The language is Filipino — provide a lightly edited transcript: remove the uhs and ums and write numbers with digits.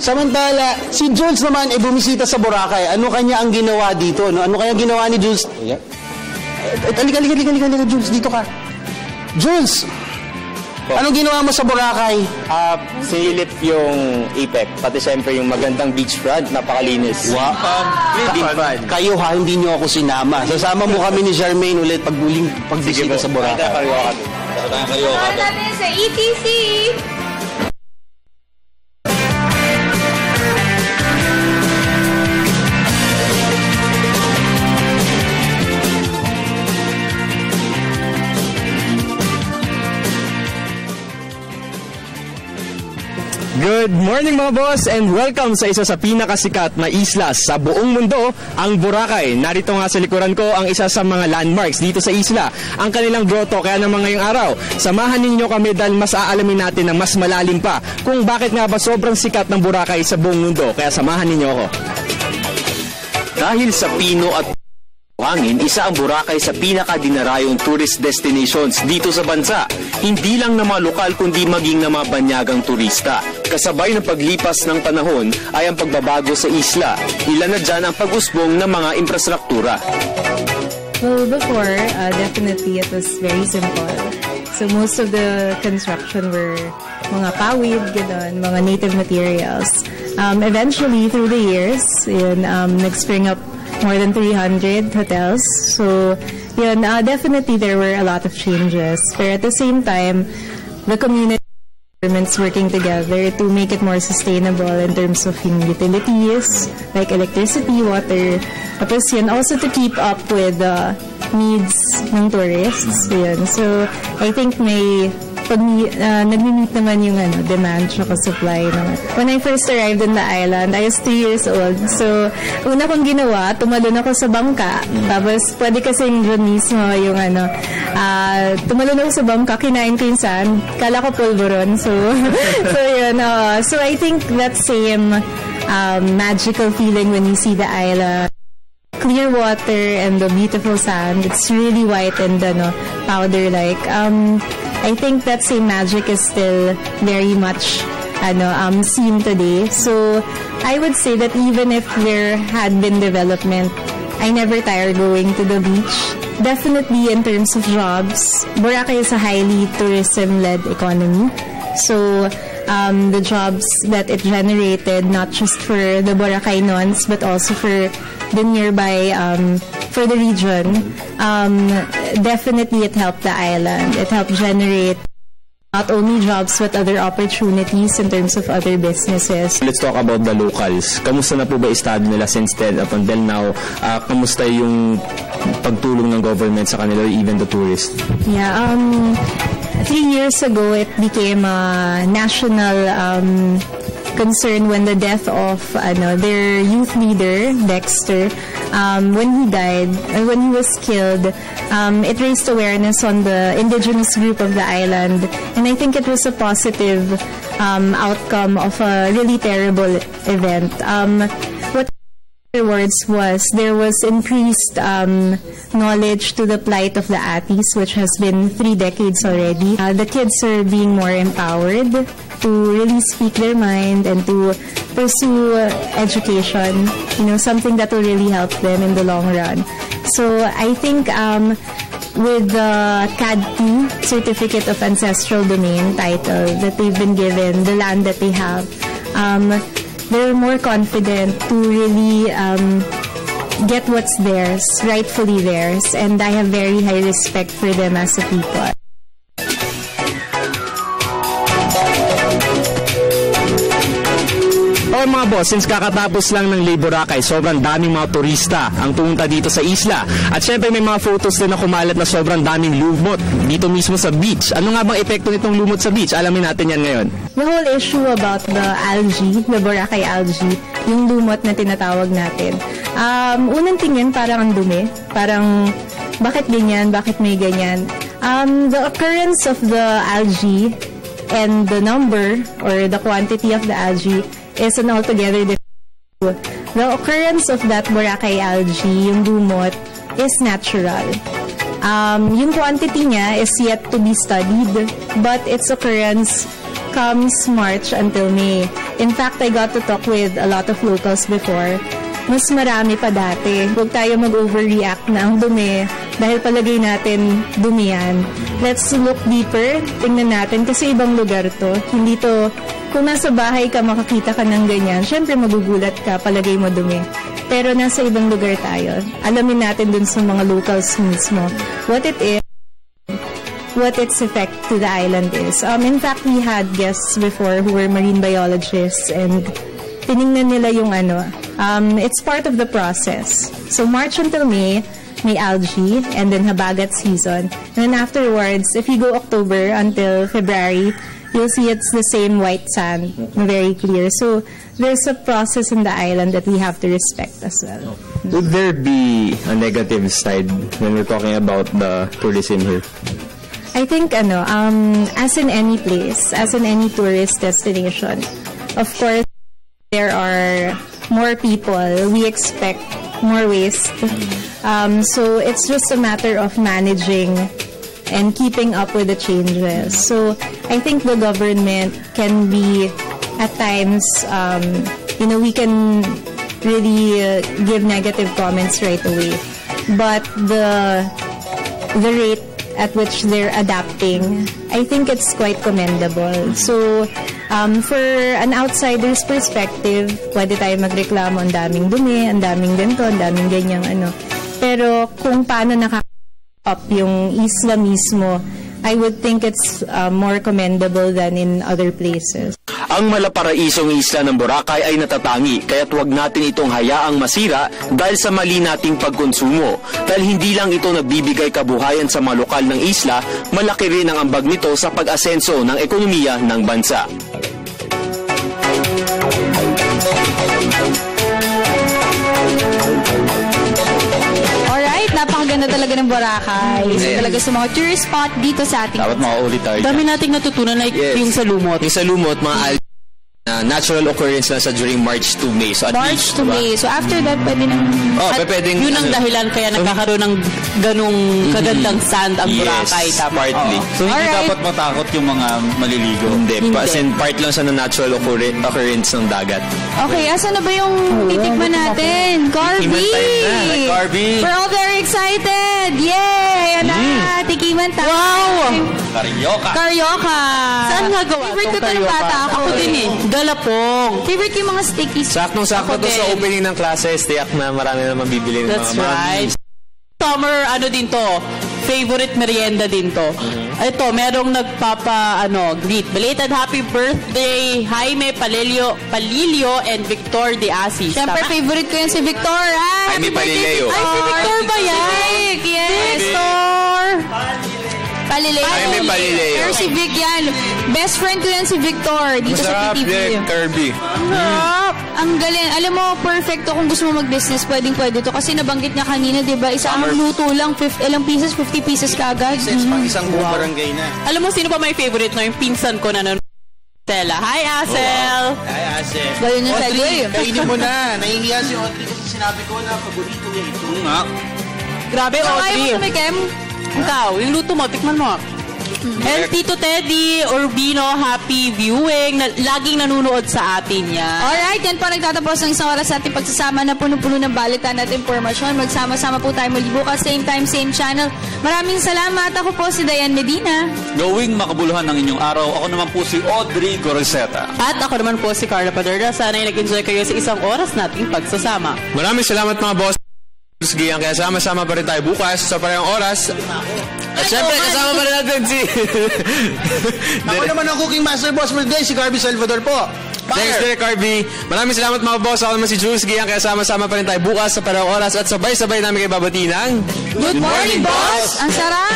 Samantala, si Jules naman ay bumisita sa Boracay. Ano kanya ang ginawa dito? No? Ano kaya ginawa ni Jules? Halika, Jules, dito ka. Jules! Anong ginawa mo sa Boracay? Sinilip yung Apex, pati siyempre yung magandang beachfront, napakalinis. Wow! Kayo ha, hindi nyo ako sinama. Sasama mo kami ni Charmaine ulit pagbisita sa Boracay. Kayo kami sa ETC! Good morning mga boss and welcome sa isa sa pinakasikat na isla sa buong mundo, ang Boracay. Narito nga sa likuran ko ang isa sa mga landmarks dito sa isla, ang kanilang grotto. Kaya naman ngayong araw, samahan ninyo kami dahil mas aalamin natin ng mas malalim pa kung bakit nga ba sobrang sikat ng Boracay sa buong mundo. Kaya samahan ninyo ako. Dahil sa pino at hangin, isa ang Boracay sa pinaka-dinarayong tourist destinations dito sa bansa. Hindi lang na mga lokal kundi maging na mga banyagang turista. Kasabay ng paglipas ng panahon ay ang pagbabago sa isla. Ilan na dyan ang pag-usbong ng mga infrastruktura. Well, before, definitely it was very simple. So most of the construction were mga pawid, gano'n, mga native materials. Eventually, through the years, nag-spring up more than 300 hotels. So, definitely there were a lot of changes. But at the same time, the community governments working together to make it more sustainable in terms of utilities, like electricity, water. Tapos also to keep up with the needs ng tourists. So, I think nag-meet naman yung demand at supply naman. When I first arrived in the island, I was 3 years old. So, una kong ginawa, tumalon ako sa bangka. Tapos, pwede kasing dyan mismo yung tumalon ako sa bangka, kinain ko yung sand. Kala ko pulveron. So, so I think that same magical feeling when you see the island. Clear water and the beautiful sand. It's really white and powder-like. I think that same magic is still very much seen today. So I would say that even if there had been development, I never tire going to the beach. Definitely in terms of jobs, Boracay is a highly tourism-led economy. So the jobs that it generated, not just for the Boracaynons, but also for the nearby, for the region, definitely it helped the island. It helped generate not only jobs but other opportunities in terms of other businesses. Let's talk about the locals. Kamusta na po ba estado nila since then up until now? Kamusta yung pagtulong ng government sa kanila, even the tourists? Yeah, 3 years ago, it became a national concern when the death of their youth leader, Dexter, when he died, when he was killed, it raised awareness on the indigenous group of the island. And I think it was a positive outcome of a really terrible event. What afterwards was there was increased knowledge to the plight of the Atis, which has been 3 decades already. The kids are being more empowered to really speak their mind and to pursue education, something that will really help them in the long run. So I think with the CAD2 Certificate of Ancestral Domain title that they've been given, the land that they have, they're more confident to really get what's theirs, rightfully theirs, and I have very high respect for them as a people. Okay mga boss, since kakatapos lang ng Boracay, sobrang daming mga turista ang pumunta dito sa isla. At syempre may mga photos din na kumalat na sobrang daming lumot dito mismo sa beach. Ano nga bang epekto nitong lumot sa beach? Alamin natin yan ngayon. The whole issue about the algae, the Boracay algae, yung lumot na tinatawag natin. Unang tingin parang ang dumi. Parang bakit ganyan? Bakit may ganyan? The occurrence of the algae and the number or the quantity of the algae is an altogether different. The occurrence of that Boracay algae, yung lumot, is natural. Yung quantity niya is yet to be studied, but its occurrence comes March until May. In fact, I got to talk with a lot of locals before. Mas marami pa dati. Huwag tayo mag-overreact na ang dumi dahil palagay natin dumi yan. Let's look deeper. Tingnan natin kasi ibang lugar to. Hindi to, kung nasa bahay ka makakita ka ng ganyan, syempre magugulat ka, palagay mo dumi. Pero nasa ibang lugar tayo. Alamin natin dun sa mga locals mismo what it is, what its effect to the island is. In fact, we had guests before who were marine biologists and tiningnan nila yung it's part of the process. So March until May algae and then habagat season. And then afterwards, if you go October until February, you'll see it's the same white sand, very clear. So there's a process in the island that we have to respect as well. Would there be a negative side when we're talking about the tourism here? I think as in any place, as in any tourist destination, of course, there are more people. We expect more waste. So it's just a matter of managing and keeping up with the changes. So I think the government can be, at times, we can really give negative comments right away. But the rate at which they're adapting, I think it's quite commendable. So, for an outsider's perspective, pwede tayo magreklamo, ang daming dumi, ang daming ganito, ang daming ganyang Pero kung paano nakaka-up yung isla mismo, I would think it's more commendable than in other places. Ang malaparaisong isla ng Boracay ay natatangi, kaya't huwag natin itong hayaang masira dahil sa mali nating pagkonsumo. Dahil hindi lang ito nagbibigay kabuhayan sa mga lokal ng isla, malaki rin ang ambag nito sa pag-asenso ng ekonomiya ng bansa. Napakaganda talaga ng Boracay. Isa talaga sa mga tourist spot dito sa ating Dapat makaulit tayo. Dami nating natutunan like yung sa lumot. Yung sa lumot, mga algae natural occurrence na sa during March to May. So at March least, to May. So after that, pwede nang... pwedeng... Yun ang dahilan kaya nagkakaroon ng ganong kagandang sand ang Boracay. Yes, partly. So hindi dapat matakot yung mga maliligo. Hindi. Part lang sa natural occurrence ng dagat. Okay, asan na ba yung titikman natin? Carby! Carby! We're all very excited! Yay! Ayan na! Tikiman tayo! Wow! Carioca! Saan nga gawa? Favorite ko ito ng bata ako. Ako din eh. Galapong. Favorite ko yung mga stickies. Saktong-sakto to sa opening ng classes. Tiyak na marami na mabibili ng That's mga right. Summer, din to. Favorite merienda din to. Ito, merong greet. Belated happy birthday, Jaime Palilio and Victor de Asis. Siyempre, favorite ko yan si Victor. Jaime Palilio. Ay, si Victor ba yan? Yes. Victor! Palileo. Jaime Palileo. Pero si Vic yan. Best friend ko yan si Victor. Dito sa PTV. Kirby. Ang galing. Alam mo, perfecto kung gusto mo mag-business, pwedeng-pwede to. Kasi nabanggit niya kanina, di ba? Isang luto lang, ilang pieces, 50 pieces kagad. Isang buong barangay na. Alam mo, sino ba my favorite no? Yung pinsan ko na Stella. Hi, Asel! Hi, Asel. Gawin yung segue. Kainin mo na. Nahihiya si Audrey kasi sinabi ko na paborito niya ito. Nga. Grabe, Audrey. Ayaw mo tumikim? Ikaw, yung luto mo, tikman mo. And Tito Teddy Urbino, happy viewing. Laging nanunood sa atin yan. Alright, yan po nagtatapos ng isang oras sa ating pagsasama na puno-puno ng balitan at impormasyon. Magsama-sama po tayo muli bukas, same time, same channel. Maraming salamat. Ako po si Diane Medina. Gawing makabuluhan ng inyong araw. Ako naman po si Audrey Goroseta. At ako naman po si Carla Paderda. Sana'y nag-enjoy kayo sa isang oras nating pagsasama. Maraming salamat mga boss. Kaya sama-sama pa rin tayo bukas sa parehong oras. At syempre, kasama pa rin natin si... Ako naman ang cooking master boss mo today, si Carby Salvador po. Thanks, Derek Carby. Maraming salamat mga boss. Ako naman si Jules Giyang. Kaya sama-sama pa rin tayo bukas sa parehong oras at sabay-sabay namin kayo babati ng... Good morning, boss! Ang sarap!